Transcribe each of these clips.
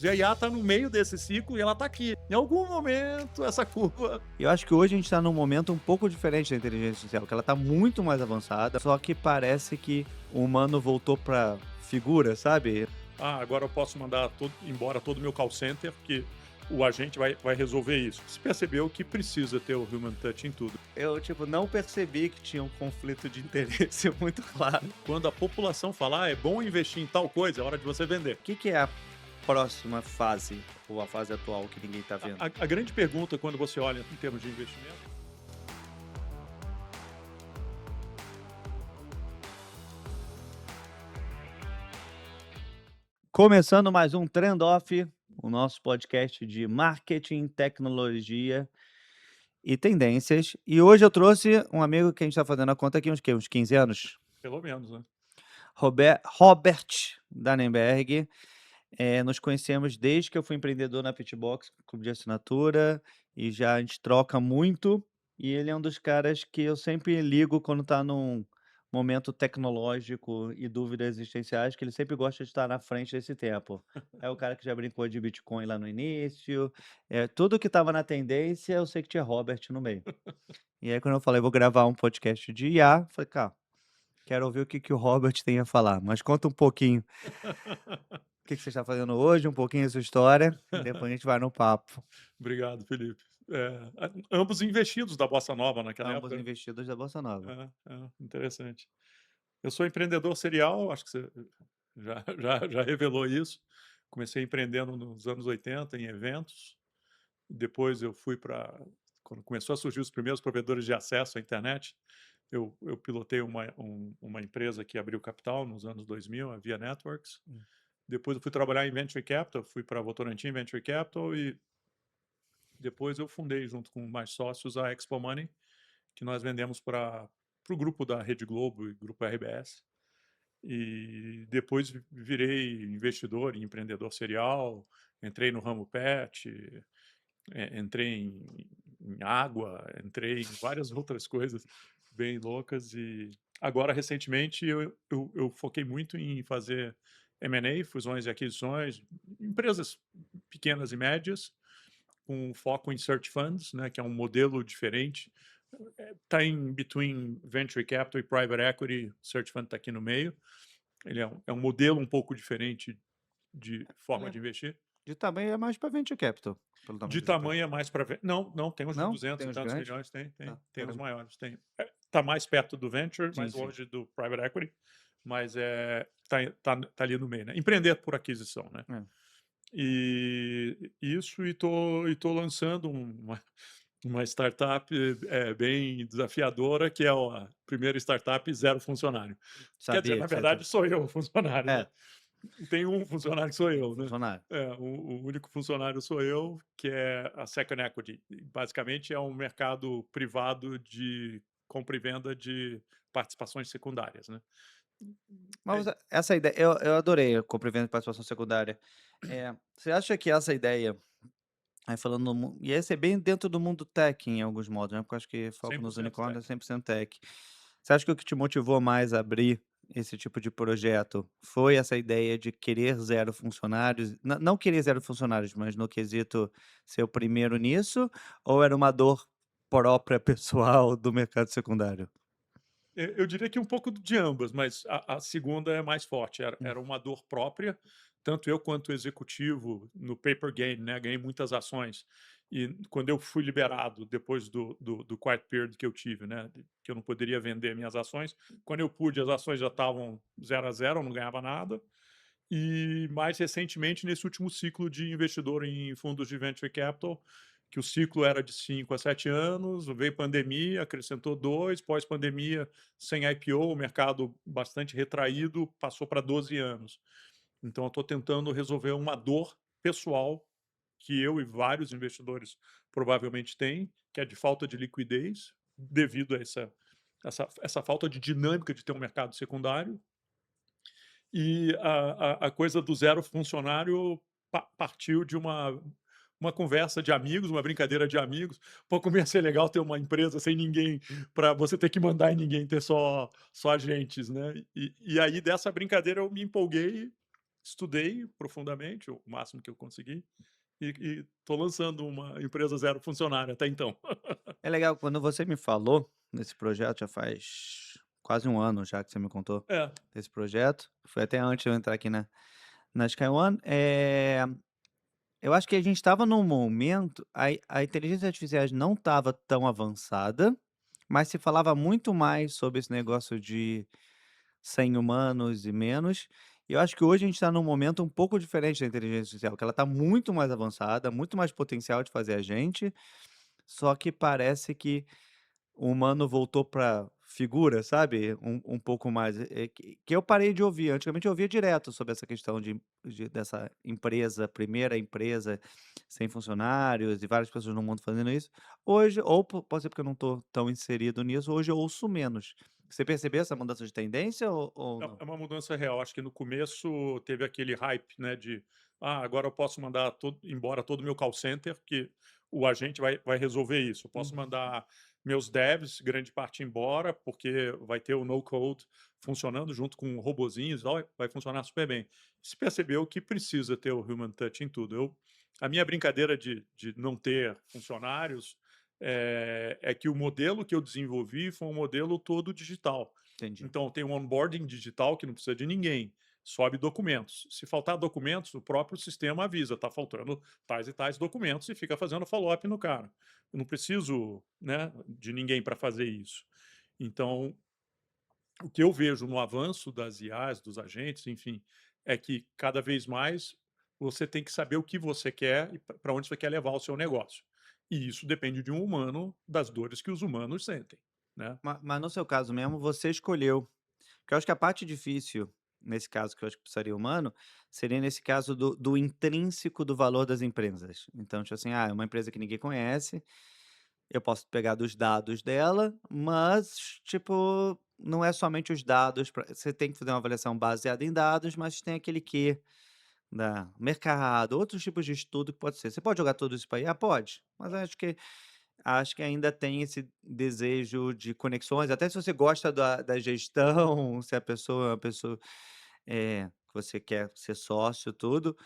E a IA está no meio desse ciclo e ela está aqui. Em algum momento, essa curva. Eu acho que hoje a gente está num momento um pouco diferente da inteligência artificial, que ela está muito mais avançada, só que parece que o humano voltou para figura, sabe? Agora eu posso mandar embora todo o meu call center, porque o agente vai resolver isso. Você percebeu que precisa ter o human touch em tudo. Eu, não percebi que tinha um conflito de interesse muito claro. Quando a população falar, é bom investir em tal coisa, é hora de você vender. O que é a próxima fase, ou a fase atual que ninguém está vendo? A grande pergunta, quando você olha em termos de investimento, Começando mais um Trend Off, o nosso podcast de marketing, tecnologia e tendências. E hoje eu trouxe um amigo que a gente está fazendo a conta aqui uns 15 anos. pelo menos, né? Robert Dannenberg. Nos conhecemos desde que eu fui empreendedor na Pitbox, clube de assinatura, e já a gente troca muito. E ele é um dos caras que eu sempre ligo quando está num momento tecnológico e dúvidas existenciais, que ele sempre gosta de estar na frente desse tempo. É o cara que já brincou de Bitcoin lá no início. Tudo que estava na tendência, eu sei que tinha Robert no meio. E aí, quando eu falei, vou gravar um podcast de IA, eu falei, cara, quero ouvir o que o Robert tem a falar, mas conta um pouquinho o que você está fazendo hoje, um pouquinho da sua história, e depois a gente vai no papo. Obrigado, Felipe. Ambos investidos da Bossa Nova naquela Ambos época. investidos da Bossa Nova. Interessante. Eu sou empreendedor serial, acho que você já revelou isso. Comecei empreendendo nos anos 80 em eventos. Depois eu fui para... Quando começou a surgir os primeiros provedores de acesso à internet, eu pilotei uma empresa que abriu capital nos anos 2000, a Via Networks. Depois eu fui trabalhar em Venture Capital, fui para a Votorantim Venture Capital e depois eu fundei, junto com mais sócios, a Expo Money, que nós vendemos para o grupo da Rede Globo e grupo RBS. E depois virei investidor e empreendedor serial, entrei no ramo pet, entrei em água, entrei em várias outras coisas bem loucas. E agora, recentemente, eu foquei muito em fazer M&A, fusões e aquisições, empresas pequenas e médias, com foco em search funds, né, que é um modelo diferente. Está em between venture capital e private equity, search fund está aqui no meio. Ele é um modelo um pouco diferente de forma de investir. De tamanho é mais para Venture Capital, pelo tamanho De que você tamanho é mais para... Não, tem uns de Não? 200 Tem e os tantos grandes? milhões, tem Era- os maiores. Está mais perto do venture, Sim, mais sim. longe do private equity, mas tá ali no meio, né? Empreender por aquisição, né? E isso, e tô lançando uma startup bem desafiadora, que é a primeira startup zero funcionário. Quer dizer, Sabia na que você verdade, sou eu o funcionário, né? Tem um funcionário que sou eu, né? funcionário. O único funcionário sou eu, que é a Second Equity. Basicamente, é um mercado privado de compra e venda de participações secundárias, né? Mas essa ideia, eu adorei a compra e venda de participação secundária. Você acha que essa ideia, aí falando, e esse é bem dentro do mundo tech em alguns modos, né? Porque eu acho que foco nos 100% unicórnios tech. é 100% tech. Você acha que o que te motivou mais a abrir esse tipo de projeto foi essa ideia de querer zero funcionários? Não querer zero funcionários, mas no quesito ser o primeiro nisso? Ou era uma dor própria, pessoal, do mercado secundário? Eu diria que um pouco de ambas, mas a segunda é mais forte. Era uma dor própria, tanto eu quanto o executivo no paper gain, né? Ganhei muitas ações. E quando eu fui liberado, depois do quiet period que eu tive, né? Que eu não poderia vender minhas ações, quando eu pude, as ações já estavam 0 a 0, eu não ganhava nada. E mais recentemente, nesse último ciclo de investidor em fundos de venture capital, que o ciclo era de 5 a 7 anos, veio pandemia, acrescentou 2, pós-pandemia, sem IPO, o mercado bastante retraído, passou para 12 anos. Então, eu estou tentando resolver uma dor pessoal que eu e vários investidores provavelmente têm, que é de falta de liquidez, devido a essa falta de dinâmica de ter um mercado secundário. E a coisa do zero funcionário partiu de uma conversa de amigos, uma brincadeira de amigos. Pô, como ia ser legal ter uma empresa sem ninguém, para você ter que mandar em ninguém, ter só agentes, né? E aí, dessa brincadeira, eu me empolguei estudei profundamente, o máximo que eu consegui, e estou lançando uma empresa zero funcionário até então. É legal, quando você me falou nesse projeto, já faz quase um ano já que você me contou É, desse projeto, foi até antes de eu entrar aqui na Sky One, eu acho que a gente estava num momento a inteligência artificial não estava tão avançada, mas se falava muito mais sobre esse negócio de 100 humanos e menos, e eu acho que hoje a gente está num momento um pouco diferente da inteligência artificial, que ela está muito mais avançada, muito mais potencial de fazer a gente, só que parece que o humano voltou pra figura, sabe, um pouco mais, que eu parei de ouvir. Antigamente eu ouvia direto sobre essa questão dessa empresa, primeira empresa sem funcionários e várias pessoas no mundo fazendo isso. Hoje, ou pode ser porque eu não estou tão inserido nisso, hoje eu ouço menos. Você percebeu essa mudança de tendência ou não? é uma mudança real. Acho que no começo teve aquele hype, né, de agora eu posso mandar embora todo o meu call center, que o agente vai resolver isso. Eu posso Uhum, mandar meus devs, grande parte embora, porque vai ter o no code funcionando junto com robozinhos e tal, vai funcionar super bem. Se percebeu que precisa ter o human touch em tudo. A minha brincadeira de não ter funcionários é que o modelo que eu desenvolvi foi um modelo todo digital. entendi. Então, tem um onboarding digital que não precisa de ninguém, sobe documentos. Se faltar documentos, o próprio sistema avisa, está faltando tais e tais documentos e fica fazendo follow-up no cara. Eu não preciso, né, de ninguém para fazer isso. Então, o que eu vejo no avanço das IAs, dos agentes, enfim, é que cada vez mais você tem que saber o que você quer e para onde você quer levar o seu negócio. E isso depende de um humano, das dores que os humanos sentem, né? Mas no seu caso mesmo, você escolheu. Porque eu acho que a parte difícil, nesse caso que eu acho que precisaria humano, seria nesse caso do intrínseco do valor das empresas. Então, tipo assim, é uma empresa que ninguém conhece, eu posso pegar dos dados dela, mas, tipo, não é somente os dados, você tem que fazer uma avaliação baseada em dados, mas tem aquele quê da mercado, outros tipos de estudo que pode ser. Você pode jogar tudo isso para IA? Pode, mas acho que ainda tem esse desejo de conexões, até se você gosta da gestão, se a pessoa é uma pessoa, que você quer ser sócio, tudo,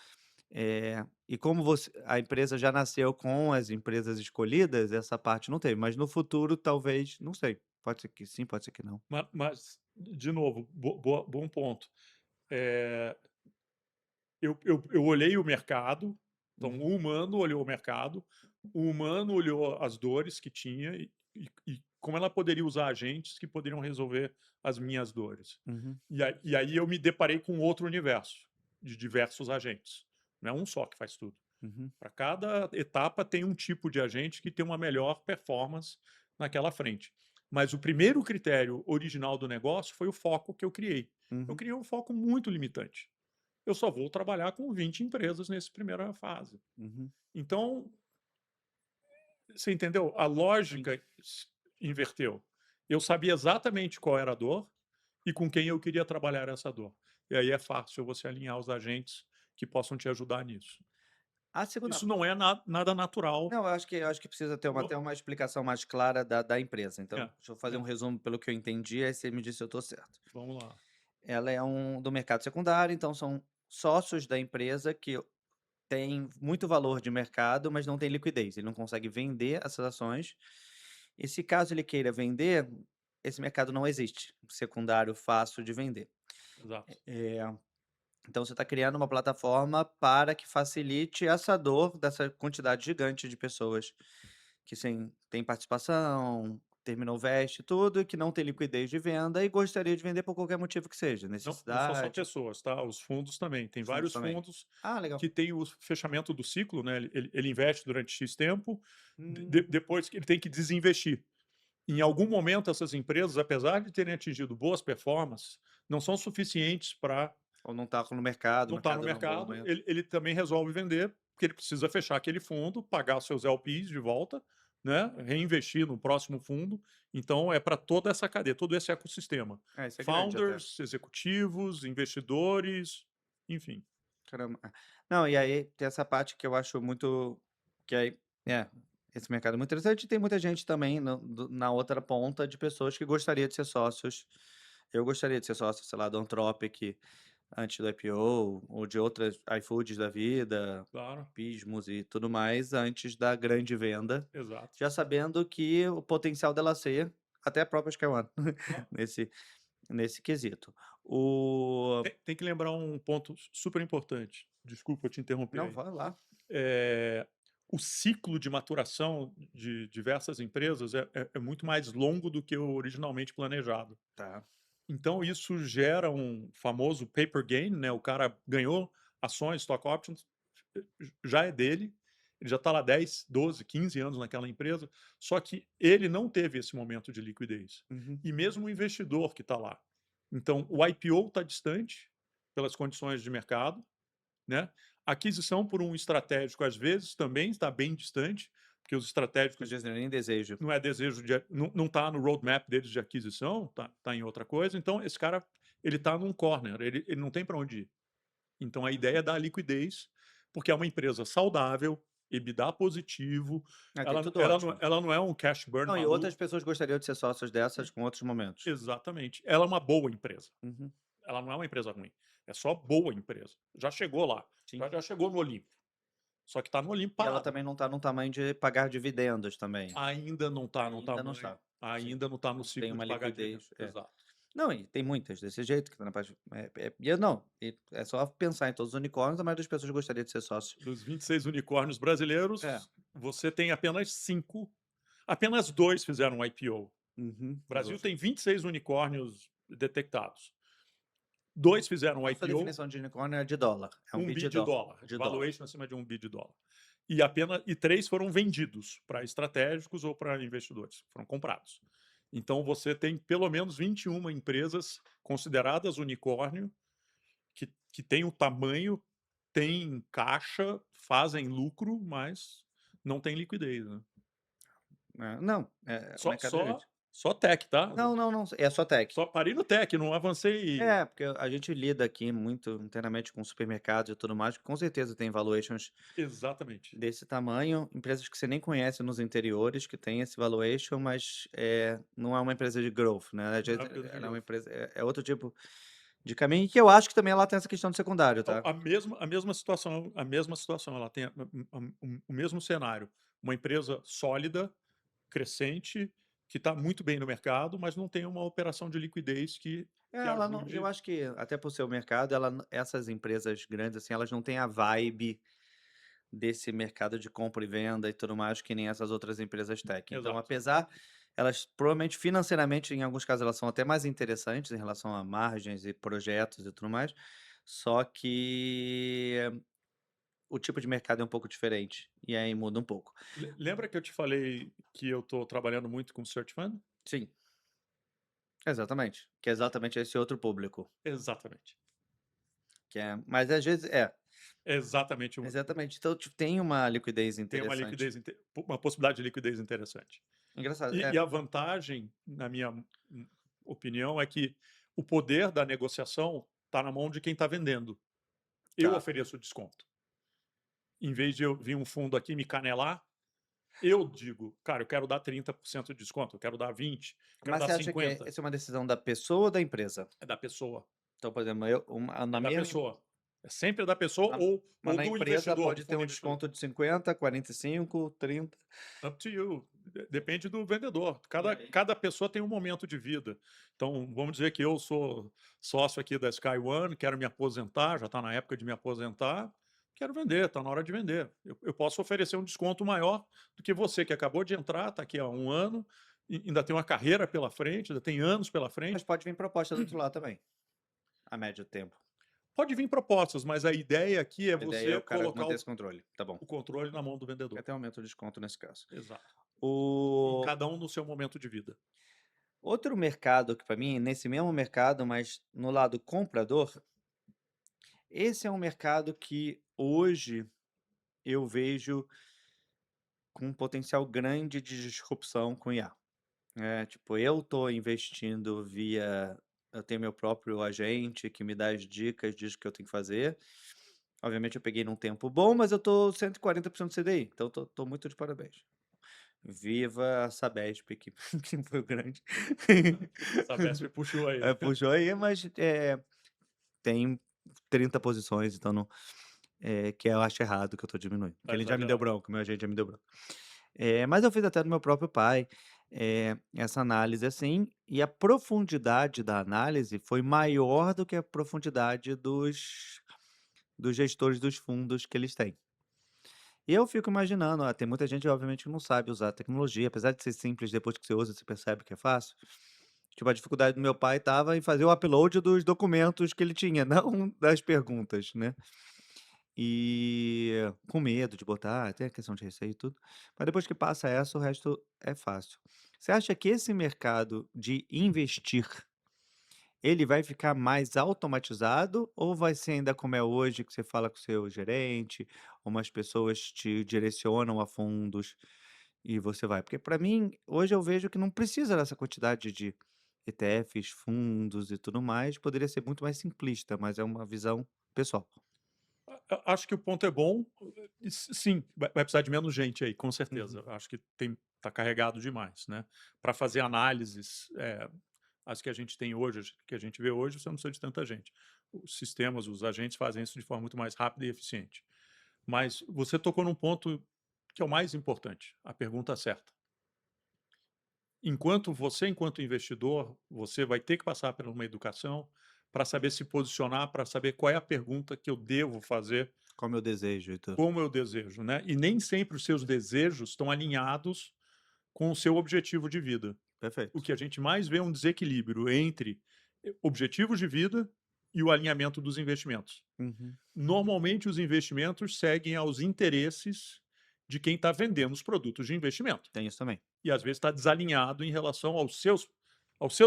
e como a empresa já nasceu com as empresas escolhidas, essa parte não teve, mas no futuro talvez, não sei, pode ser que sim, pode ser que não. Mas de novo, bom ponto. Eh, eu olhei o mercado, então Uhum, o humano olhou o mercado, o humano olhou as dores que tinha e como ela poderia usar agentes que poderiam resolver as minhas dores. uhum, E aí eu me deparei com outro universo, de diversos agentes, não é um só que faz tudo. uhum, Para cada etapa tem um tipo de agente que tem uma melhor performance naquela frente. Mas o primeiro critério original do negócio foi o foco que eu criei. Eu uhum, criei um foco muito limitante. Eu só vou trabalhar com 20 empresas nessa primeira fase. uhum. Então, você entendeu? A Sim. lógica inverteu. Eu sabia exatamente qual era a dor e com quem eu queria trabalhar essa dor. E aí é fácil você alinhar os agentes que possam te ajudar nisso. A segunda Isso não é nada natural. Não, eu acho que precisa ter até uma explicação mais clara da empresa, É, então deixa eu fazer um é, resumo pelo que eu entendi, aí você me diz se eu estou certo. vamos lá. Ela é do mercado secundário, então são sócios da empresa que têm muito valor de mercado, mas não tem liquidez, ele não consegue vender essas ações, e se caso ele queira vender, esse mercado não existe, secundário fácil de vender. Exato. Eh, então você está criando uma plataforma para que facilite essa dor dessa quantidade gigante de pessoas que sim, tem participação, terminou o veste, tudo, e que não tem liquidez de venda e gostaria de vender por qualquer motivo que seja, Não são só necessidade, pessoas, tá? Os fundos também. Tem os fundos vários também. fundos Ah, legal. que têm o fechamento do ciclo, né? Ele investe durante X tempo, Hum, depois que ele tem que desinvestir. Em algum momento, essas empresas, apesar de terem atingido boas performances, não são suficientes para ou não está no mercado, o não estar no mercado não é um bom mercado. momento. Ele também resolve vender, porque ele precisa fechar aquele fundo, pagar seus LPs de volta, né? Reinvestir no próximo fundo. Então, é para toda essa cadeia, todo esse ecossistema. É, isso é grande até. Founders, executivos, investidores, enfim. Caramba. Não, e aí tem essa parte que eu acho muito que aí esse mercado é muito interessante e tem muita gente também na outra ponta de pessoas que gostaria de ser sócios. Eu gostaria de ser sócio, sei lá, do Anthropic, antes do IPO, ou de outras iFoods da vida, Claro, Pismos e tudo mais, antes da grande venda, exato. já sabendo que o potencial dela ser até a própria Sky One, Claro. nesse nesse quesito. O Tem que lembrar um ponto super importante. Desculpa te interromper Não, aí. vai lá. Eh, o ciclo de maturação de diversas empresas é muito mais longo do que o originalmente planejado. Tá. Então isso gera um famoso paper gain, né, o cara ganhou ações, stock options, já é dele, ele já está lá 10, 12, 15 anos naquela empresa, só que ele não teve esse momento de liquidez. Uhum. E mesmo o investidor que está lá. Então o IPO está distante pelas condições de mercado, né? A aquisição por um estratégico, às vezes, também está bem distante, porque os Não estratégicos diz nem desejo. não é desejo de não está no roadmap deles de aquisição, tá em outra coisa, então esse cara, ele está num corner, ele não tem para onde ir. Então a ideia é dar liquidez, porque é uma empresa saudável, EBITDA positivo, Ah, tem ela tudo ótimo. ela não é um cash burn Não, e outras maluco. pessoas gostariam de ser sócios dessas com outros momentos. Exatamente. Ela é uma boa empresa, Uhum. ela não é uma empresa ruim, é só boa empresa. Já chegou lá, Sim. já chegou no Olimpo, só que está no Olimpo E ela parado. também não está num tamanho de pagar dividendos também. Ainda não está no Ainda não tamanho, está. Sim. ainda não está no Não tem ciclo de uma pagar dividendo. liquidez. Exato. Não, e tem muitas desse jeito que tá na parte e eu não, é só pensar em todos os unicórnios, a maioria das pessoas gostaria de ser sócio. Dos 26 unicórnios É. brasileiros, você tem apenas 5, apenas 2 fizeram um IPO. O Uhum. Os Brasil outros tem 26 unicórnios detectados. 2 fizeram um Qual a sua IPO, definição de unicórnio? É de dólar, é um 1 bi bi de de dólar, dólar, de dólar. valuation acima de 1 bi de dólar. E 3 foram vendidos para estratégicos ou para investidores, foram comprados. Então você tem pelo menos 21 empresas consideradas unicórnio que têm o tamanho, têm caixa, fazem lucro, mas não tem liquidez, né. Não, é o Só mercado é só esse. só tech, tá. Não, não, não, é só tech. Só parei no tech, não avancei. É, porque a gente lida aqui muito internamente com supermercados e tudo mais, que com certeza tem valuations Exatamente. desse tamanho, empresas que você nem conhece nos interiores, que tem esse valuation, mas, não é uma empresa de growth, né, às Não é vezes uma empresa de ela é uma growth. empresa é outro tipo de caminho, e que eu acho que também ela tem essa questão do secundário, Então, tá. a mesma situação, ela tem o mesmo cenário, uma empresa sólida, crescente, que está muito bem no mercado, mas não tem uma operação de liquidez É, que ela não eu ajude. acho que até por ser o mercado, ela n essas empresas grandes, assim, elas não têm a vibe desse mercado de compra e venda e tudo mais, que nem essas outras empresas tech. Então, Exato. apesar elas provavelmente financeiramente, em alguns casos, elas são até mais interessantes em relação a margens e projetos e tudo mais, só que o tipo de mercado é um pouco diferente, e aí muda um pouco. Lembra que eu te falei que eu estou trabalhando muito com Search Fund? Sim, exatamente, que é exatamente esse outro público, Exatamente. que é mas às vezes Exatamente, exatamente, então tem uma liquidez tem uma interessante. liquidez uma possibilidade de liquidez interessante. Engraçado, E a vantagem, na minha opinião, é que o poder da negociação está na mão de quem está vendendo. Eu tá. ofereço desconto. Em vez de eu vir um fundo aqui me canelar, eu digo: "Cara, eu quero dar 30% de desconto, eu quero dar 20, eu quero Mas dar você acha que 50". essa é uma decisão da pessoa ou da empresa? É da pessoa, Então, por exemplo, eu na é da minha pessoa. É sempre da pessoa na mas ou na do empresa investidor, do pode ter fundo um investidor. desconto de 50, 45, 30. Up to you. Depende do vendedor. E aí? Cada pessoa tem um momento de vida. Então, vamos dizer que eu sou sócio aqui da Sky One, quero me aposentar, já está na época de me aposentar, quero vender, está na hora de vender. Eu posso oferecer um desconto maior do que você que acabou de entrar, está aqui há um ano, e ainda tem uma carreira pela frente, ainda tem anos pela Mas frente. pode vir proposta do outro lado também, a médio tempo. Pode vir propostas, mas a ideia aqui é A ideia é você o cara colocar manter esse controle, tá bom. o controle na mão do vendedor. Até aumenta o desconto nesse caso. Exato. E O cada um no seu momento de vida. outro mercado que para mim, nesse mesmo mercado, mas no lado comprador, esse é um mercado que hoje eu vejo com um potencial grande de disrupção com IA. É, tipo, eu tô investindo eu tenho meu próprio agente que me dá as dicas disso que eu tenho que fazer. Obviamente eu peguei num tempo bom, mas eu tô 140% CDI, então tô muito de parabéns. Viva a Sabesp que foi o grande Sabesp puxou aí. puxou aí, mas, tem 30 posições, então não que eu acho errado que eu tô diminuindo. Porque Tá ele já me deu exagerado. bronca, meu agente já me deu bronca. Mas eu fiz até do meu próprio pai, essa análise, assim, e a profundidade da análise foi maior do que a profundidade dos gestores dos fundos que eles têm. E eu fico imaginando, tem muita gente obviamente que não sabe usar a tecnologia, apesar de ser simples, depois que você usa, você percebe que é fácil. Tipo, a dificuldade do meu pai estava em fazer o upload dos documentos que ele tinha, não das perguntas, né. E com medo de botar, tem a questão de receio e tudo, mas depois que passa essa, o resto é fácil. Você acha que esse mercado de investir, ele vai ficar mais automatizado ou vai ser ainda como é hoje, que você fala com o seu gerente, umas pessoas te direcionam a fundos e você vai? Porque para mim, hoje eu vejo que não precisa dessa quantidade de ETFs, fundos e tudo mais, poderia ser muito mais simplista, mas é uma visão pessoal. Acho que o ponto é bom. Sim, vai precisar de menos gente aí, com Uhum, certeza. Acho que tá carregado demais, né? Para fazer análises, as que a gente tem hoje, as que a gente vê hoje, você não precisa de tanta gente. Os sistemas, os agentes fazem isso de forma muito mais rápida e eficiente. Mas você tocou num ponto que é o mais importante, a pergunta certa. Enquanto investidor, você vai ter que passar por uma educação para saber se posicionar, para saber qual é a pergunta que eu devo fazer, como eu desejo e tudo. como eu desejo, né? E nem sempre os seus desejos estão alinhados com o seu objetivo de vida. O Perfeito. que a gente mais vê é um desequilíbrio entre objetivos de vida e o alinhamento dos investimentos. Uhum. Normalmente, os investimentos seguem aos interesses de quem está vendendo os produtos de investimento. Tem isso também. E às vezes está desalinhado em relação aos seus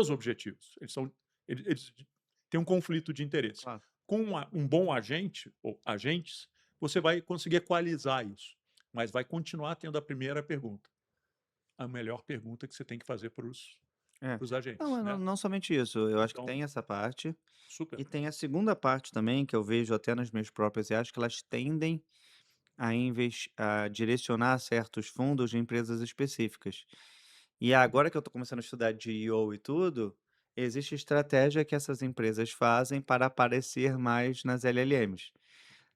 objetivos. Eles têm um conflito de interesse. Claro. Com um bom agente ou agentes, você vai conseguir equalizar isso, mas vai continuar tendo a primeira pergunta, a melhor pergunta que você tem que fazer para É. os Não, agentes, mas não né. não somente isso, eu acho que Então, tem essa parte, super. e tem a segunda parte também, que eu vejo até nas minhas próprias e acho que elas tendem a direcionar certos fundos de empresas específicas. E agora que eu estou começando a estudar DEO e tudo, existe estratégia que essas empresas fazem para aparecer mais nas LLMs,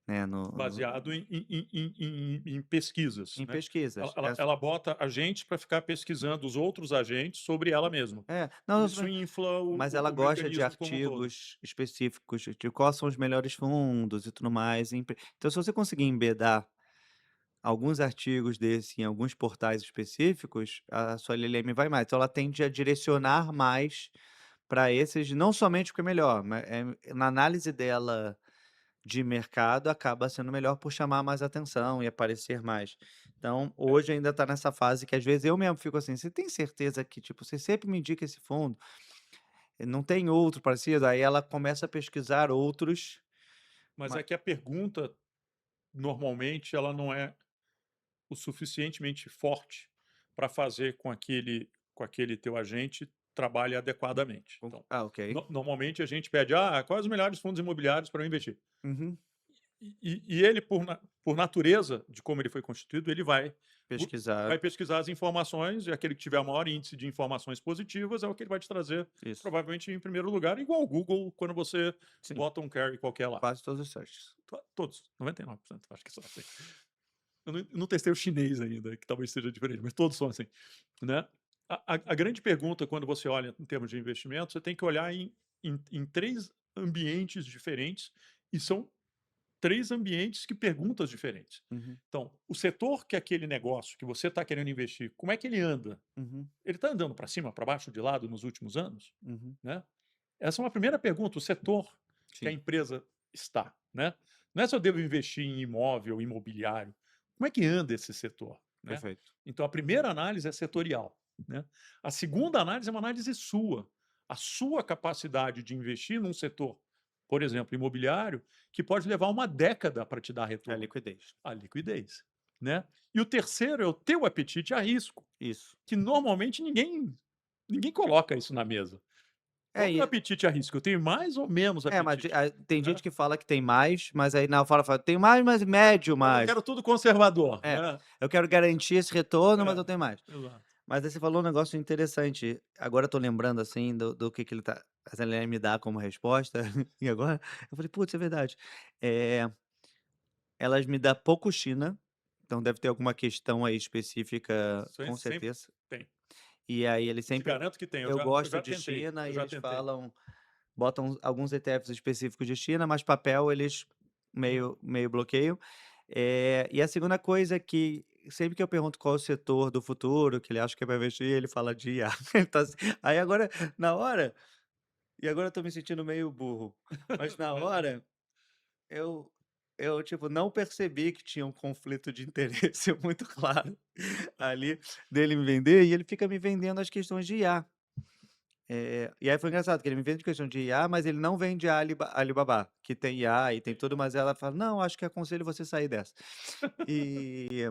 né, Baseado em pesquisas, em né. Ela pesquisas. ela ela bota agentes para ficar pesquisando os outros agentes sobre ela mesma. Não, não, Isso infla mas o ela o gosta de mecanismo como um todo. artigos específicos de quais são os melhores fundos e tudo mais. Então, se você conseguir embedar alguns artigos desse em alguns portais específicos, a sua LLM vai mais. Então, ela tende a direcionar mais para esses, não somente porque é melhor, mas na análise dela de mercado acaba sendo melhor por chamar mais atenção e aparecer mais. Então, É, hoje ainda está nessa fase que às vezes eu mesmo fico assim: você tem certeza que, tipo, você sempre me indica esse fundo? Não tem outro parecido? Aí ela começa a pesquisar outros, mas ma é que a pergunta, normalmente, ela não é o suficientemente forte para fazer com aquele teu agente trabalhe adequadamente. Então, ok. normalmente a gente pede: quais os melhores fundos imobiliários para eu investir? Uhum. E ele, por natureza de como ele foi constituído, ele bu Pesquisar, vai pesquisar as informações, e aquele que tiver o maior índice de informações positivas é o que ele vai te trazer, isso. provavelmente em primeiro lugar, igual o Google, quando você Sim, bota um query qualquer lá. quase todos os searches. Todos, 99%, acho que são assim. Eu não testei o chinês ainda, que talvez seja diferente, mas todos são assim, né. A grande pergunta quando você olha em termos de investimento, você tem que olhar em 3 ambientes diferentes, e são 3 ambientes que perguntas diferentes. Uhum, Então, o setor que aquele negócio que você está querendo investir, como é que ele anda? uhum, Ele está andando para cima, para baixo, de lado nos últimos anos? uhum. Né? Essa é uma primeira pergunta, o setor que a Sim, empresa está. Né? Não é se eu devo investir em imóvel, imobiliário. Como é que anda esse setor? Né? perfeito. Então, a primeira análise é setorial. Né? A segunda análise é uma análise sua. A sua capacidade de investir num setor, por exemplo, imobiliário, que pode levar uma década para te dar A retorno. liquidez. A liquidez. Né? E o terceiro é o teu apetite a risco, Isso. que normalmente ninguém coloca isso na mesa. Qual É, é o meu apetite a risco? Eu tenho mais ou menos mas apetite? tem Né? gente que fala que tem mais, mas aí na fala: "Tem mais, mas médio Mas eu mais". quero tudo conservador. É, Né? eu quero garantir esse retorno, mas eu É, tenho mais. exato. Mas aí você falou um negócio interessante. Agora eu tô lembrando, assim, do que ele tá fazendo ele me dar como resposta, e agora eu falei: "Putz, é verdade". Eh, Elas me dão pouco China, então deve ter alguma questão aí específica, com Sempre certeza. tem. E aí eles Te sempre garanto que tem, eu eu gosto já de tentei, China eu e já eles tentei. falam botam alguns ETFs específicos de China, mas papel eles meio bloqueiam. E a segunda coisa é que sempre que eu pergunto qual é o setor do futuro que ele acha que é para investir, ele fala de IA. Ele tá assim aí agora, na hora e agora eu tô me sentindo meio burro, mas na Imagina. hora eu tipo, não percebi que tinha um conflito de interesse muito claro ali, dele me vender, e ele fica me vendendo as questões de IA. E aí foi engraçado que ele me vende questão de IA, mas ele não vende a Alibaba, que tem IA e tem tudo, mas ela fala: "Não, acho que aconselho você sair dessa". E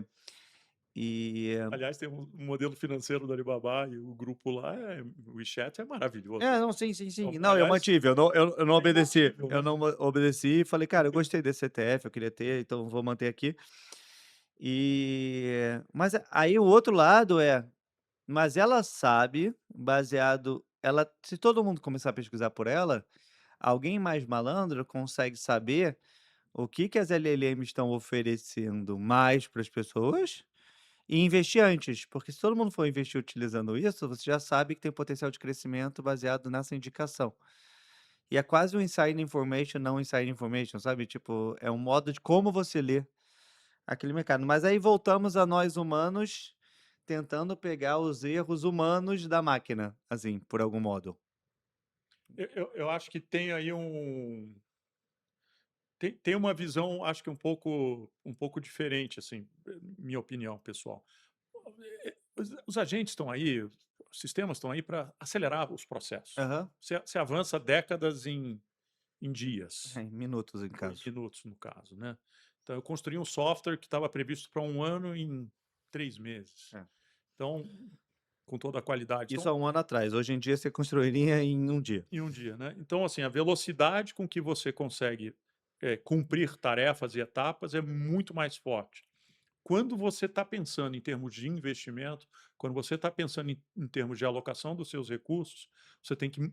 e Aliás, tem um modelo financeiro do Alibaba e o grupo lá o WeChat é maravilhoso. não, sim, sim, sim. Não, eu Aliás, mantive, eu não é obedeci. imbatível, Eu né. não obedeci e falei: "Cara, eu gostei desse CTF, eu queria ter, então vou manter aqui". Mas aí o outro lado mas ela sabe, se todo mundo começar a pesquisar por ela, alguém mais malandro consegue saber o que que as LLMs estão oferecendo mais para as pessoas e investir antes, porque se todo mundo for investir utilizando isso, você já sabe que tem potencial de crescimento baseado nessa indicação. E é quase um inside information, não inside information, sabe? Tipo, é um modo de como você lê aquele mercado. Mas aí voltamos a nós humanos tentando pegar os erros humanos da máquina, assim, por algum modo. Eu acho que tem aí tem uma visão, acho que um pouco diferente, assim, minha opinião pessoal. Os agentes estão aí, os sistemas estão aí para acelerar os processos. Aham. Você avança décadas em dias, Em minutos, em ou em caso. minutos, no caso, né. Então eu construí um software que estava previsto para um ano em 3 meses. É. Então, com toda a qualidade. Isso Então, há um ano atrás. Hoje em dia você construiria em um dia. em um dia, né. Então, assim, a velocidade com que você consegue, cumprir tarefas e etapas é muito mais forte. Quando você está pensando em termos de investimento, quando você está pensando em termos de alocação dos seus recursos, você tem que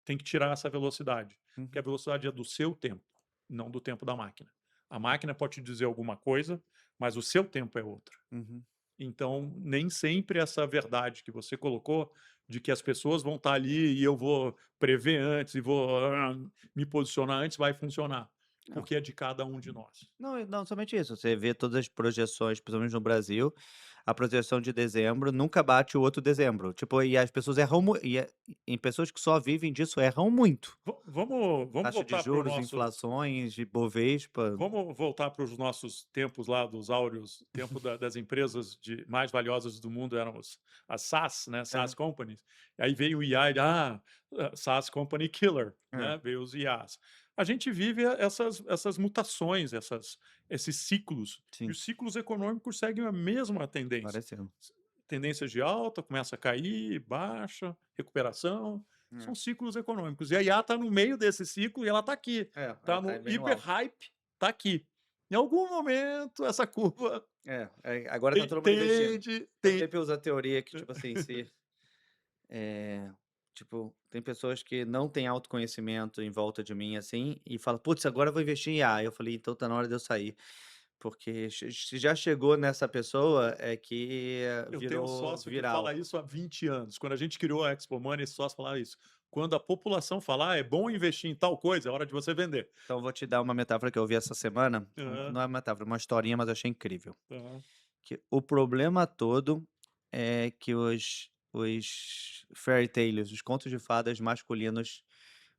tem que tirar essa velocidade, porque a Uhum, velocidade é do seu tempo, não do tempo da máquina. A máquina pode te dizer alguma coisa, mas o seu tempo é outra. uhum. Então, nem sempre essa verdade que você colocou, de que as pessoas vão estar ali e eu vou prever antes e vou me posicionar antes, vai funcionar, Não. porque é de cada um de nós. Não, e não somente isso, você vê todas as projeções, principalmente no Brasil, a projeção de dezembro nunca bate o outro dezembro, tipo, e as pessoas erram em pessoas que só vivem disso erram muito. Vamos Taxa de voltar para o juros, nosso inflações, Ibovespa. vamos voltar para os nossos tempos lá dos áureos, tempo das empresas mais valiosas do mundo eram as SaaS, né, SaaS É, companies. Aí veio o IA SaaS company killer, é, né, veio os IAs. A gente vive essas mutações, esses ciclos, e sim, os ciclos econômicos seguem a mesma tendência. parecendo. Tendências de alta, começa a cair, baixa, recuperação, É. são ciclos econômicos. E a IA está no meio desse ciclo e ela está aqui, Ela está tá no bem no hiper alto. hype, está aqui. Em algum momento essa curva Agora tá todo mundo investindo. tende, Eu tem sempre uso a teoria que, tipo assim, se Eh, tipo, tem pessoas que não têm autoconhecimento em volta de mim, assim, e fala: "Putz, agora eu vou investir em IA". Eu falei: "Então tá na hora de eu sair", porque se já chegou nessa pessoa, é que eu tenho um virou sócio que fala viral. isso há 20 anos. Quando a gente criou a Expo Money, esse sócio falava isso. Quando a população falar: "É bom investir em tal coisa", é hora de você vender. Então eu vou te dar uma metáfora que eu vi essa semana, Aham, não é uma metáfora, uma historinha, mas eu achei incrível. aham. Que o problema todo é que os fairy tales, os contos de fadas masculinos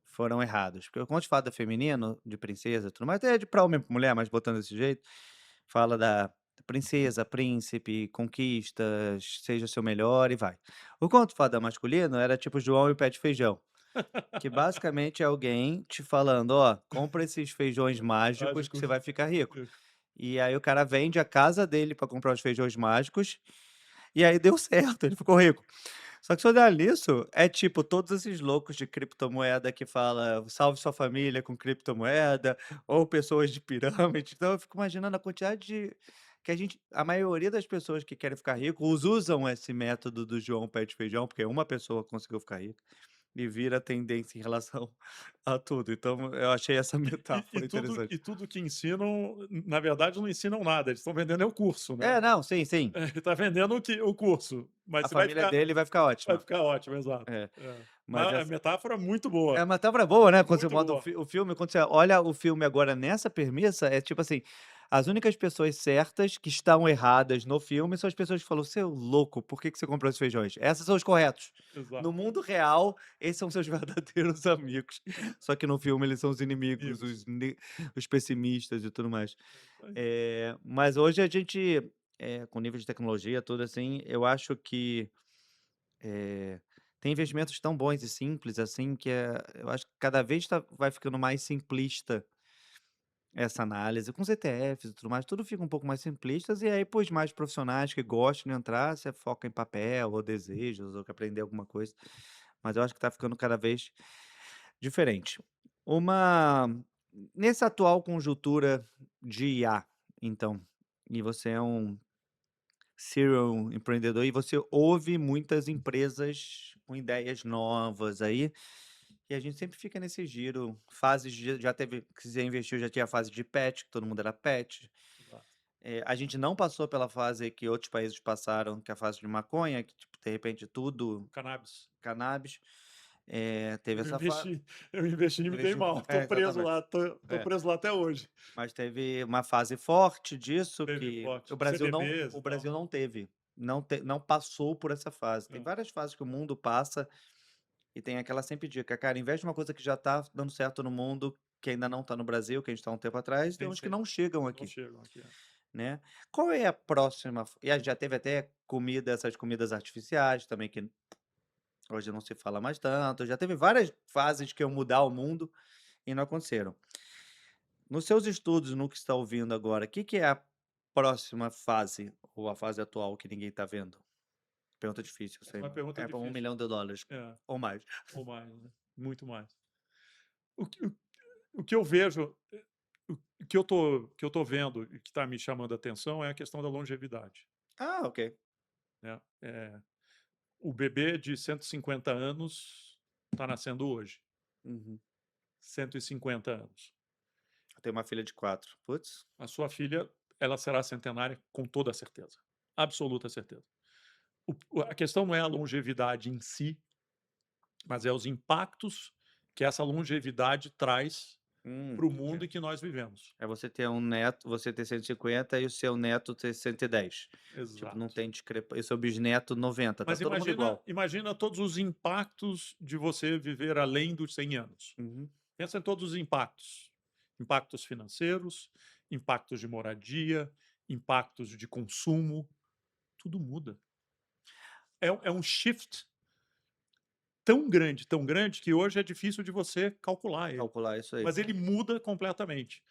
foram errados, porque o conto de fada feminino, de princesa, tudo mais, até de pra homem e pra mulher, mas botando desse jeito, fala da princesa, príncipe, conquistas, seja seu melhor e vai. O conto de fada masculino era tipo João e o pé de feijão, que basicamente é alguém te falando: "Ó, compra esses feijões mágicos que Mágico. você vai ficar rico". E aí o cara vende a casa dele pra comprar os feijões mágicos, e aí deu certo, ele ficou rico. Só que se olhar nisso, é tipo todos esses loucos de criptomoeda que fala: "Salve sua família com criptomoeda", ou pessoas de pirâmide, então eu fico imaginando a quantidade que a maioria das pessoas que querem ficar rico usam esse método do João Pede Feijão, porque uma pessoa conseguiu ficar rica e vira tendência em relação a tudo. Então eu achei essa E metáfora interessante. tudo que ensinam, na verdade, não ensinam nada, eles estão vendendo é o curso, né. É, não, sim, sim. Ele está vendendo o curso, mas A você vai família dele vai ficar ótima. ficar ótimo, exato. É, É. mas Mas a essa metáfora é muito é boa, uma metáfora boa, né, quando você muito bota boa. o filme, quando você olha o filme agora nessa premissa, é tipo assim, as únicas pessoas certas que estão erradas no filme são as pessoas que falam: "Seu louco, por que que você comprou esses feijões?". Esses são os corretos. No Exato. mundo real, esses são seus verdadeiros amigos, só que no filme eles são os inimigos, Amigos. os pessimistas e tudo mais. É isso aí. Mas hoje a gente, com nível de tecnologia, tudo assim, eu acho que eh, tem investimentos tão bons e simples, assim, eu acho que cada vez vai ficando mais simplista essa análise, com os ETFs e tudo mais, tudo fica um pouco mais simplistas, e aí, pois, mais profissionais que gostam de entrar, você foca em papel, ou desejos, ou quer aprender alguma coisa. Mas eu acho que está ficando cada vez diferente. Uma Nessa atual conjuntura de IA, então, e você é um serial empreendedor e você ouve muitas empresas com ideias novas aí, e a gente sempre fica nesse giro, fases de já teve que você investiu, já tinha a fase de pet, que todo mundo era pet. Exato. A gente não passou pela fase que outros países passaram, que é a fase de maconha, que tipo, de repente tudo Cannabis. cannabis, teve Eu essa fase. investi eu investi e me dei mal, tô preso Exatamente. lá, tô É. preso lá até hoje. Mas teve uma fase forte disso Teve que forte. CBDs O e tal. Brasil não teve, não passou por essa fase. Tem É. várias fases que o mundo passa e tem aquela sempre dica: "Cara, investe numa coisa que já tá dando certo no mundo, que ainda não tá no Brasil", que a gente tá há um tempo atrás, tem Sim, uns que sim. não chegam Não aqui, chegam aqui, é. né. Qual é a próxima e a gente já teve até essas comidas artificiais também que hoje não se fala mais tanto, já teve várias fases que iam mudar o mundo e não aconteceram. Nos seus estudos, no que está ouvindo agora, o que que é a próxima fase, ou a fase atual que ninguém está vendo? Pergunta difícil, eu Essa é sei. uma pergunta É para difícil. US$ 1 milhão É, ou mais. ou mais, né, muito mais. O que o o que eu vejo, o que eu tô vendo e que está me chamando a atenção é a questão da longevidade, Ah, ok. né. O bebê de 150 anos está nascendo hoje, Uhum. 150 anos. Eu tenho uma filha de 4. Putz. A sua filha, ela será centenária com toda certeza, absoluta certeza. A questão não é a longevidade em si, mas é os impactos que essa longevidade traz para o mundo Entendi. em que nós vivemos. É você ter um neto, você ter 150 e o seu neto ter 110. Tipo, não Exato. tem discrepância. E o seu bisneto 90, tá Mas todo mundo igual. imagina todos os impactos de você viver além dos 100 anos. Uhum. Pensa em todos os impactos. Impactos financeiros, impactos de moradia, impactos de consumo, tudo muda. É um shift tão grande, que hoje é difícil de você calcular ele, Calcular isso aí. mas ele muda completamente.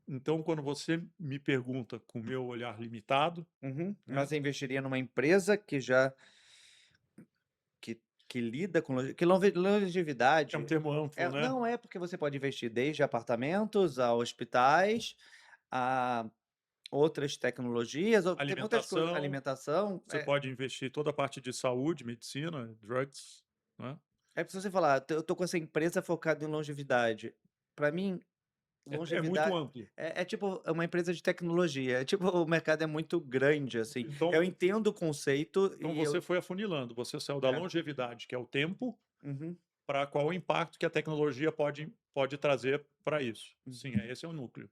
Então, quando você me pergunta com o meu olhar limitado, Uhum. Mas né, você investiria numa empresa que já que lida com é um longevidade termo amplo, né, não é porque você pode investir desde apartamentos a hospitais, a outras tecnologias, ou tem muitas coisas, alimentação, alimentação, você pode investir toda a parte de saúde, medicina, drugs, né, é se você falar: "Eu tô com essa empresa focada em longevidade", para mim, é muito longevidade amplo. é tipo uma empresa de tecnologia, é tipo o mercado é muito grande, assim. Eu Então entendo o conceito então e você foi afunilando, você saiu da é. longevidade, que é o tempo, Uhum, para qual o impacto que a tecnologia pode trazer para isso. Sim, uhum. esse é o núcleo.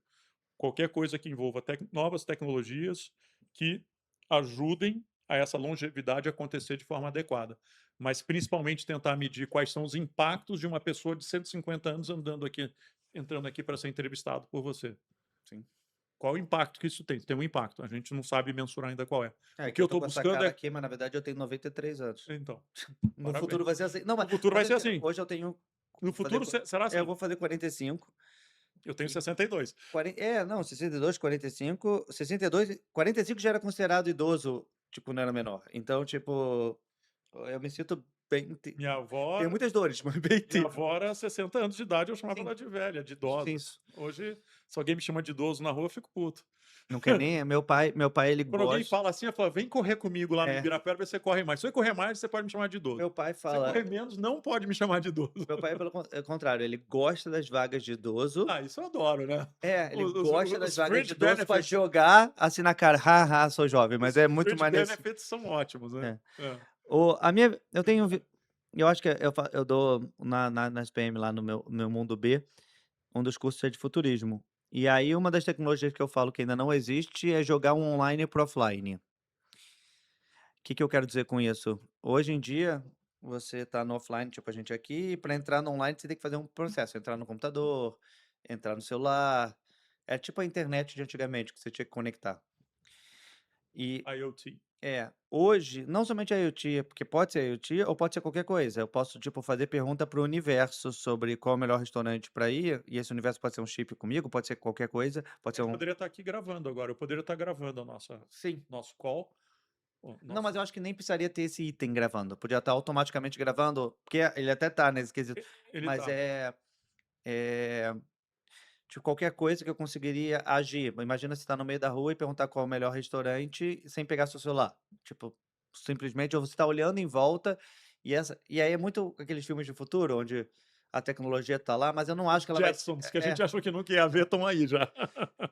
Qualquer coisa que envolva novas tecnologias que ajudem a essa longevidade acontecer de forma adequada. Mas principalmente tentar medir quais são os impactos de uma pessoa de 150 anos entrando aqui para ser entrevistado por você. Sim. Qual o impacto que isso tem? Tem um impacto, a gente não sabe mensurar ainda qual é. É O que que eu eu tô estou com essa buscando cara é. aqui, mas na verdade eu tenho 93 anos. Então, No futuro vai parabéns. ser assim. Não, No futuro vai ser assim. hoje eu tenho No vou fazer futuro será eu assim. vou fazer 45 Eu tenho e 62. não, 62, 45, 62, 45 já era considerado idoso, tipo, quando era menor. Então, tipo, eu me sinto bem, Minha avó tenho muitas dores, mas bem Minha avó era 60 anos de idade, eu chamava sim, ela de velha, de sim. idosa. Hoje, se alguém me chama de idoso na rua, eu fico puto. Não quer nem meu pai ele Quando alguém gosta fala assim, eu falo: "Vem correr comigo lá no é, Ibirapuera, ver se você corre mais. Se você correr mais, você pode me chamar de idoso. meu pai Se você fala correr menos, não pode me chamar de idoso". meu pai é é o contrário, ele gosta das vagas de idoso. Ah, isso eu adoro, né. É, ele Os gosta das os vagas de fringe idoso pra benefits jogar, assim na cara: "Haha, sou jovem", mas os é muito fringe mais nesse benefits são ótimos, né. é. Hã. A minha eu tenho vi eu acho que eu dou na SPM lá no meu mundo B, um dos cursos é de futurismo. E aí uma das tecnologias que eu falo que ainda não existe é jogar um online para offline. O que eu quero dizer com isso? Hoje em dia, você tá no offline, tipo a gente aqui, e pra entrar no online você tem que fazer um processo, entrar no computador, entrar no celular, é tipo a internet de antigamente que você tinha que conectar. E IoT. hoje, não somente a IoT, porque pode ser IoT ou pode ser qualquer coisa. Eu posso, tipo, fazer pergunta para o universo sobre qual é o melhor restaurante para ir, e esse universo pode ser um chip comigo, pode ser qualquer coisa, pode A ser gente um poderia estar aqui gravando agora, eu poderia estar gravando a nossa sim. nosso call, o Não, mas nosso eu acho que nem precisaria ter esse item gravando, podia estar automaticamente gravando, porque ele até tá nesse quesito, ele mas tá. é tipo, qualquer coisa que eu conseguiria agir. Imagina você tá no meio da rua e perguntar qual é o melhor restaurante sem pegar seu celular. Tipo, simplesmente ou você tá olhando em volta e aí é muito aqueles filmes de futuro onde a tecnologia tá lá, mas eu não Os acho que ela vai se Jetsons, que a gente achou que nunca ia ver, estão aí já.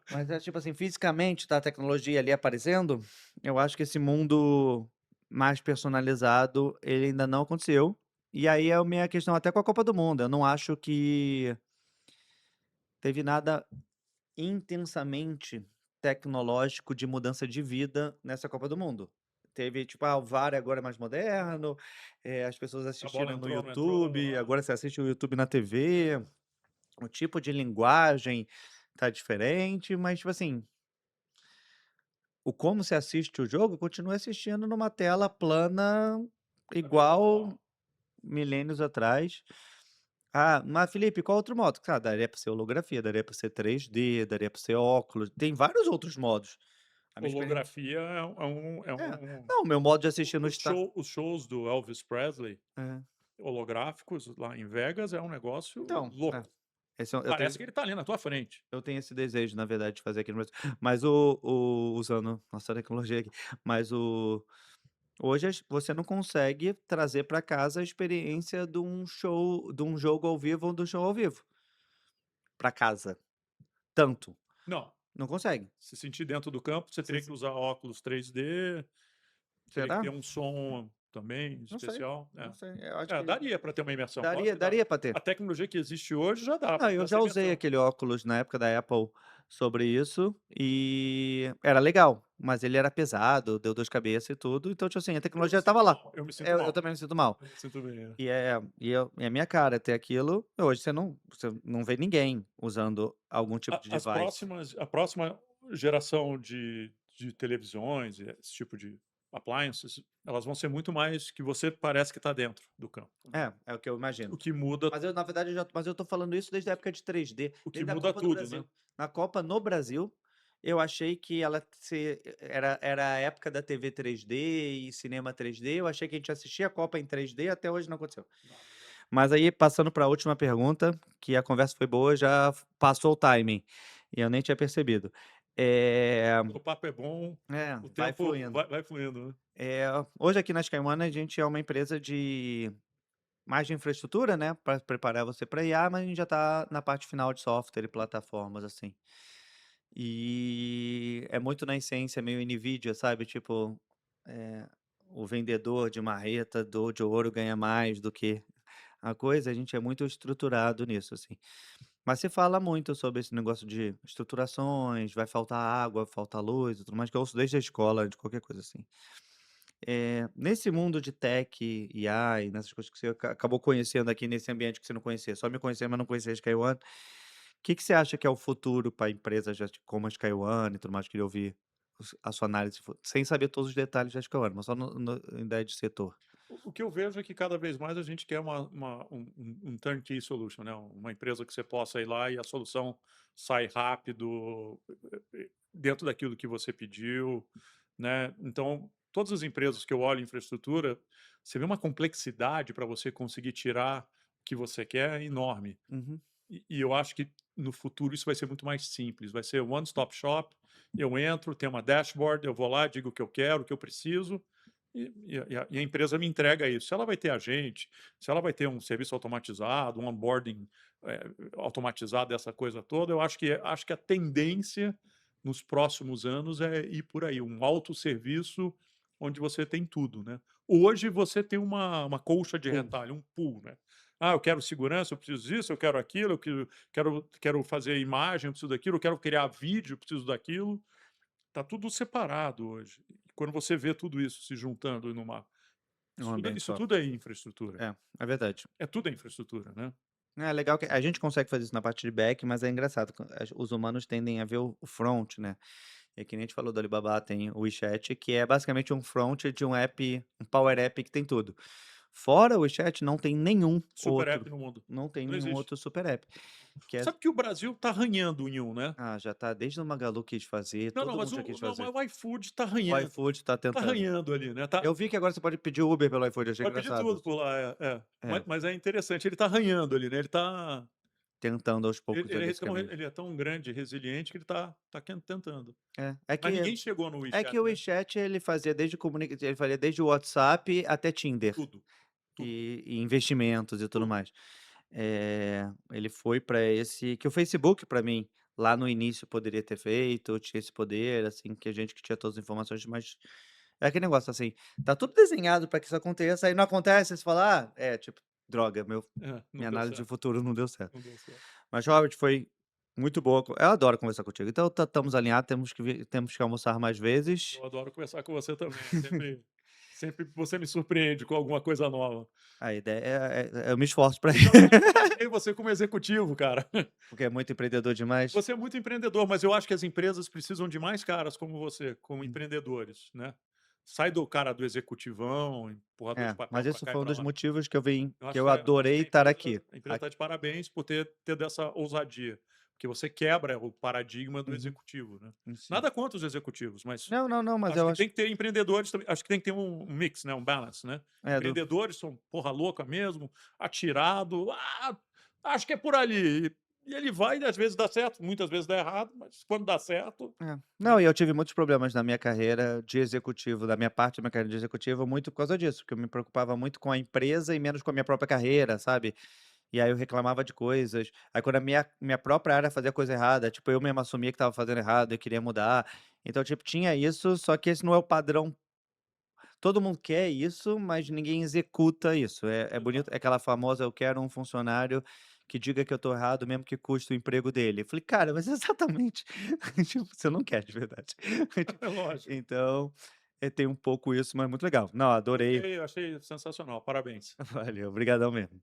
mas é tipo assim, fisicamente tá a tecnologia ali aparecendo, eu acho que esse mundo mais personalizado, ele ainda não aconteceu. E aí é a minha questão até com a Copa do Mundo, eu não acho que teve nada intensamente tecnológico de mudança de vida nessa Copa do Mundo. Teve, tipo, o VAR agora é mais moderno, as pessoas A bola assistiram no entrou, não entrou YouTube, lá. agora você assiste o YouTube na TV, o tipo de linguagem tá diferente, mas, tipo assim, o como você assiste o jogo, continua assistindo numa tela plana Da mesma igual forma. milênios atrás. Ah, mas Felipe, qual outro modo? Cara, daria para ser holografia, daria para ser 3D, daria para ser óculos, tem vários outros modos. A minha experiência Holografia é é. um Não, o meu modo de assistir no os shows do Elvis Presley é. holográficos lá em Vegas é um negócio Então, louco. esse eu Parece tenho que ele tá ali na tua frente. eu tenho esse desejo, na verdade, de fazer aqui no Brasil. Mas usando nossa tecnologia aqui, mas hoje você não consegue trazer para casa a experiência de um jogo ao vivo ou do show ao vivo, para casa, tanto, Não, não consegue. se sentir dentro do campo, você Você teria que usar óculos 3D, teria que será? ter um som também Não sei, especial. não É. sei, eu acho que Daria para ter uma imersão, claro daria que dá. daria para ter. A tecnologia que existe hoje já dá Não, para ter eu essa já usei imersão. aquele óculos na época da Apple sobre isso, e era legal, mas ele era pesado, deu dor de cabeça e tudo, então, tipo assim, a Eu me tecnologia estava sinto lá. mal, eu me sinto Eu mal. também me sinto mal. Eu me sinto bem, é. É a minha cara ter aquilo, hoje você não vê ninguém usando algum tipo de device. A próxima geração de televisões, e esse tipo de appliances, elas vão ser muito mais que você parece que está dentro do campo, né. É o que eu imagino. O que muda Mas eu, na verdade, eu tô falando isso desde a época de 3D, o que desde a muda Copa do tudo, né. Brasil. Na Copa no Brasil, eu achei que era a época da TV 3D e cinema 3D, eu achei que a gente assistia a Copa em 3D, até hoje não aconteceu. Não, não. Mas aí, passando para a última pergunta, que a conversa foi boa, já passou o timing, e eu nem tinha percebido. Eh O papo é bom, o vai tempo fluindo. vai fluindo, né. Hoje aqui na Sky One a gente é uma empresa de mais de infraestrutura, né, para preparar você para IA, mas a gente já está na parte final de software e plataformas, assim. E é muito na essência meio NVIDIA, sabe, tipo, eh, o vendedor de marreta do de ouro ganha mais do que a coisa, a gente é muito estruturado nisso, assim. Mas se fala muito sobre esse negócio de estruturações, vai faltar água, vai faltar luz e tudo mais, que eu ouço desde a escola, de qualquer coisa assim. Nesse mundo de tech, AI, nessas coisas que você acabou conhecendo aqui nesse ambiente que você não conhecia, só me conhecia, mas não conhecia a Sky One, que você acha que é o futuro para empresas já como a Sky One e tudo mais? Queria ouvir a sua análise, sem saber todos os detalhes da Sky One, mas só no ideia de setor. O que eu vejo é que cada vez mais a gente quer um turnkey solution, né, uma empresa que você possa ir lá e a solução sai rápido, dentro daquilo que você pediu, né. Então, todas as empresas que eu olho em infraestrutura, você vê uma complexidade para você conseguir tirar o que você quer enorme. Uhum, E eu acho que no futuro isso vai ser muito mais simples, vai ser one stop shop, eu entro, tenho uma dashboard, eu vou lá, digo o que eu quero, o que eu preciso, e a empresa me entrega isso. Se ela vai ter agente, se ela vai ter um serviço automatizado, um onboarding, automatizado, essa coisa toda, eu acho que a tendência nos próximos anos é ir por aí, um autosserviço onde você tem tudo, né. Hoje você tem uma colcha de Pool. retalho, um pool, né. Ah, eu quero segurança, eu preciso disso, eu quero aquilo, quero fazer imagem, eu preciso daquilo, eu quero criar vídeo, eu preciso daquilo. Tá tudo separado hoje. E quando você vê tudo isso se juntando numa É um ambiente isso só. tudo é infraestrutura. É verdade. É tudo é infraestrutura, né. É legal que a gente consegue fazer isso na parte de back, mas é engraçado, os humanos tendem a ver o front, né. É que nem a gente falou do Alibaba, tem o WeChat, que é basicamente um front de um app, um power app que tem tudo. Fora o WeChat, não tem nenhum Super outro, app no mundo. não tem Não nenhum existe. outro super app, que é Sabe que o Brasil tá arranhando em um, né. já tá desde o Magalu quis fazer, Não, não, todo mas mundo já quis mas fazer. o iFood tá O arranhando. iFood tá Tá tentando. arranhando ali, né, tá Eu vi que agora você pode pedir Uber pelo iFood, achei pode pedir engraçado tudo isso. por lá, É, Mas é interessante, ele tá arranhando ali, né, ele tá tentando aos poucos ele ali é esse caminho. ele é tão grande e resiliente que ele tá tentando. É, é Mas que ninguém chegou no é que WeChat, o né. WeChat ele fazia ele fazia desde o WhatsApp até Tinder, Tudo, tudo, e investimentos e tudo tudo. mais. Ele foi para esse que o Facebook para mim, lá no início poderia ter feito, tinha esse poder, assim, que a gente que tinha todas as informações, mas é aquele negócio, assim, tá tudo desenhado para que isso aconteça, aí não acontece, aí você fala: tipo, droga, É, não minha deu análise de certo, futuro não deu certo". não deu certo. Mas Robert, foi muito boa eu adoro conversar contigo, então estamos alinhados, temos que almoçar mais vezes. Eu adoro conversar com você também, sempre você me surpreende com alguma coisa nova. A ideia eu me esforço para Eu isso, já imaginei você como executivo, cara. porque é muito empreendedor demais. Você é muito empreendedor, mas eu acho que as empresas precisam de mais caras como você, como Hum. empreendedores, né. Sai do cara do executivão, empurrador de papel Mas para isso cá e foi um para dos lá. motivos que Eu que acho eu que adorei estar aqui. a empresa está de parabéns por ter dessa ousadia, porque você quebra o paradigma do Uhum, executivo, né. sim. Nada contra os executivos, mas Não, não, não, mas acho eu que acho tem que ter empreendedores também, acho que tem que ter um mix, né, um balance, né. do Empreendedores são porra louca mesmo, atirado, acho que é por ali", e ele vai e às vezes dá certo, muitas vezes dá errado, mas quando dá certo, não, né. e eu tive muitos problemas na minha carreira de executivo, da minha parte da minha carreira de executivo, muito por causa disso, porque eu me preocupava muito com a empresa e menos com a minha própria carreira, sabe. E aí eu reclamava de coisas, aí quando a minha própria área fazia coisa errada, tipo, eu mesmo assumia que estava fazendo errado e queria mudar. Então, tipo, tinha isso, só que esse não é o padrão. Todo mundo quer isso, mas ninguém executa isso. É bonito, é Exato. aquela famosa: "Eu quero um funcionário que diga que eu estou errado, mesmo que custe o emprego dele". Eu falei: "Cara, mas exatamente, tipo, você não quer de verdade". É lógico. Então, tem um pouco isso, mas muito legal. Não, Eu adorei. achei sensacional, parabéns. Valeu, obrigadão mesmo.